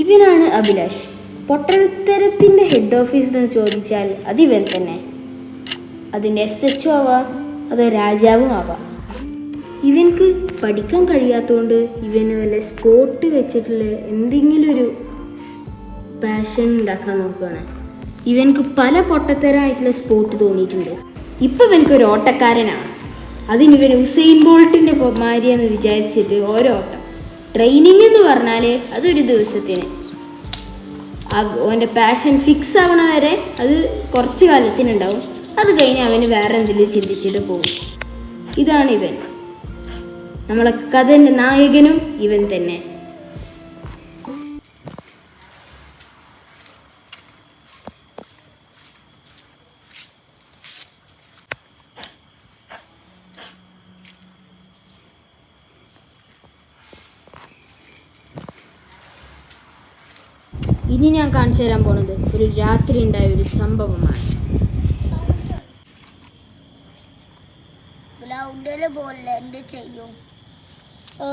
ഇവനാണ് Abhilash. പൊട്ടത്തരത്തിൻ്റെ head office എന്ന് ചോദിച്ചാൽ അതിവൻ തന്നെ. അതിൻ്റെ SHO ആവാം, അതോ രാജാവും ആവാം. ഇവൻക്ക് പഠിക്കാൻ കഴിയാത്തതുകൊണ്ട് ഇവന് വല്ല സ്പോട്ട് വെച്ചിട്ടുള്ള എന്തെങ്കിലും ഒരു പാഷൻ ഉണ്ടാക്കാൻ നോക്കുകയാണ്. ഇവൻക്ക് പല പൊട്ടത്തരമായിട്ടുള്ള സ്പോട്ട് തോന്നിയിട്ടുണ്ട്. ഇപ്പം ഇവൻക്കൊരു ഓട്ടക്കാരനാണ്. അതിനിവൻ ഉസൈൻ ബോൾട്ടിൻ്റെ മാരിയെന്ന് വിചാരിച്ചിട്ട് ഓരോ ഓട്ടം. ട്രെയിനിങ് എന്ന് പറഞ്ഞാൽ അതൊരു ദിവസത്തിന്, അവൻ്റെ പാഷൻ ഫിക്സ് ആവണ വരെ അത് കുറച്ച് കാലത്തിനുണ്ടാവും. അത് കഴിഞ്ഞ് അവന് വേറെ എന്തെങ്കിലും ചിന്തിച്ചിട്ട് പോകും. ഇതാണ് ഇവൻ. നമ്മളെ കഥൻ്റെ നായകനും ഇവൻ തന്നെ. ഇനി ഞാൻ കാണിച്ചു തരാൻ പോണത് ഒരു രാത്രി ഉണ്ടായ ഒരു സംഭവമാണ്.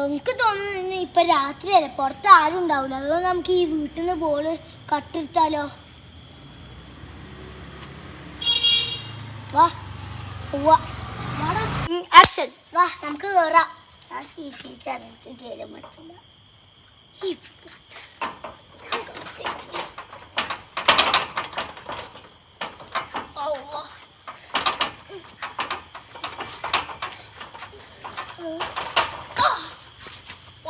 എനിക്ക് തോന്നുന്നു ഇപ്പൊ രാത്രിയല്ലേ, പുറത്ത് ആരും ഉണ്ടാവില്ല. അതുകൊണ്ട് നമുക്ക് ഈ വീട്ടിൽ നിന്ന് ബോള് കട്ടെടുത്താലോ? വാ ആക്ഷൻ, വാ നമുക്ക് കയറാം. ഞാൻ സീരീസാണ്, എനിക്ക് കേൾക്കാൻ പറ്റില്ല.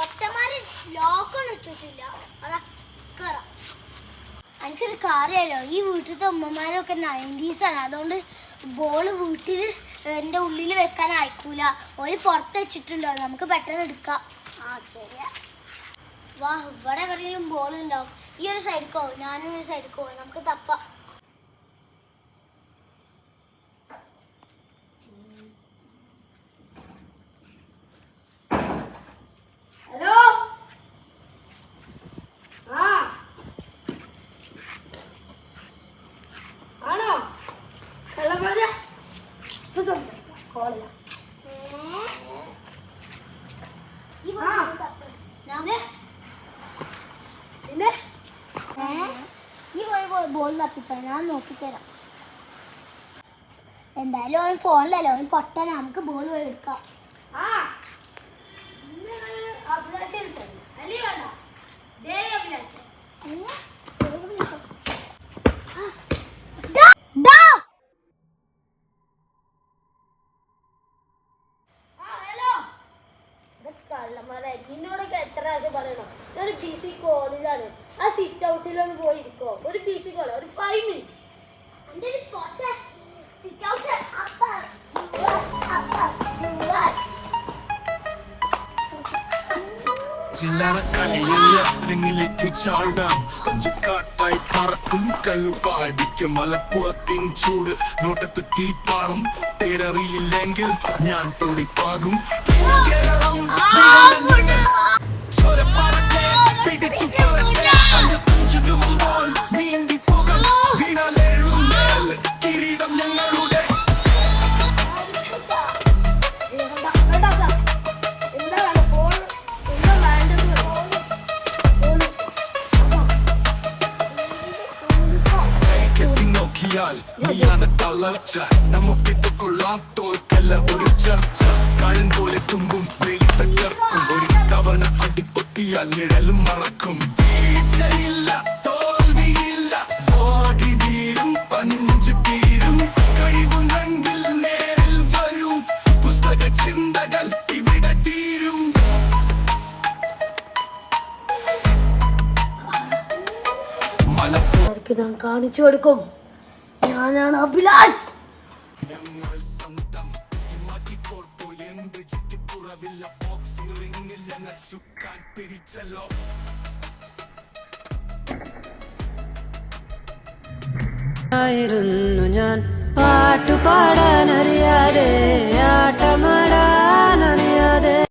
ഒറ്റമാര് ലോക്കൊന്നും ഇട്ടിട്ടില്ല. അതാ കയറാം. എനിക്കൊരു കാര്യമല്ലോ, ഈ വീട്ടിലത്തെ ഉമ്മമാരൊക്കെ 90s ആണ്. അതുകൊണ്ട് ബോള് വീട്ടിൽ എൻ്റെ ഉള്ളിൽ വെക്കാൻ അയക്കൂല. ഒരു പുറത്ത് വെച്ചിട്ടുണ്ടോ, നമുക്ക് പെട്ടെന്ന് എടുക്കാം. ശരിയാ. വാ, ഇവിടെ എവിടെയെങ്കിലും ബോൾ ഉണ്ടാവും. ഈ ഒരു സൈഡിക്കോ, ഞാനും ഒരു സൈഡിക്കോ, നമുക്ക് തപ്പാം. ബോൾ തപ്പിപ്പോ ഞാൻ നോക്കിത്തരാം. എന്തായാലും അവൻ ഫോണിലല്ലോ, അവൻ പൊട്ടന. നമുക്ക് ബോൾ പോയി എടുക്കാം. എന്നോടൊക്കെ എത്ര പ്രാവശ്യം പറയണം, ഞാൻ PC കോളിലാണ്. ആ സിറ്റ് ഔട്ടിലൊന്ന് പോയിരിക്കോ. ഒരു PC കോള, ഒരു 5 minutes. ചില്ലറക്കളിയിലേക്ക് ചാടാം, പഞ്ചക്കാട്ടായി പറക്കും കല്ലുപാടിക്കും. മലപ്പുറത്തിൻ ചൂട് നോട്ടത്ത് തീപ്പാറും, തേരറിയില്ലെങ്കിൽ ഞാൻ പൊടിപ്പാകും. കിരീടം ഞങ്ങളുടെ തളർച്ച നമുക്കിത് കൊള്ളാം. തോൽക്കല്ല ഒരു ചർച്ച, കാലം പോലെ തുമ്പും വെയിലത്ത് ചേർക്കും. ഒരു തവണ അടിപ്പൊട്ടിയാൽ നിഴലും മറക്കും. വീഴ്ചയില്ല, തോൽവിയില്ല, ഓടി വീരും, പഞ്ചു തീരും. കഴിവുണ്ടെങ്കിൽ നേരിൽ വരും, പുസ്തക ചിന്തകൾ ഇവിടെ തീരും. മലപ്പുറത്ത് ഞാൻ കാണിച്ചു കൊടുക്കും. ഞാനാണ് അഭിലാഷ്. ഞങ്ങൾ സ്വന്തം മാറ്റിക്കോർപ്പോ എന്ത് ചുറ്റിപ്പുറവില്ല. ബോക്സിംഗ് റിംഗിൽ ഞങ്ങൾ ചുക്കാൻ പിടിച്ചല്ലോ. ആയിരുന്നു ഞാൻ പാട്ടുപാടാനറിയാതെ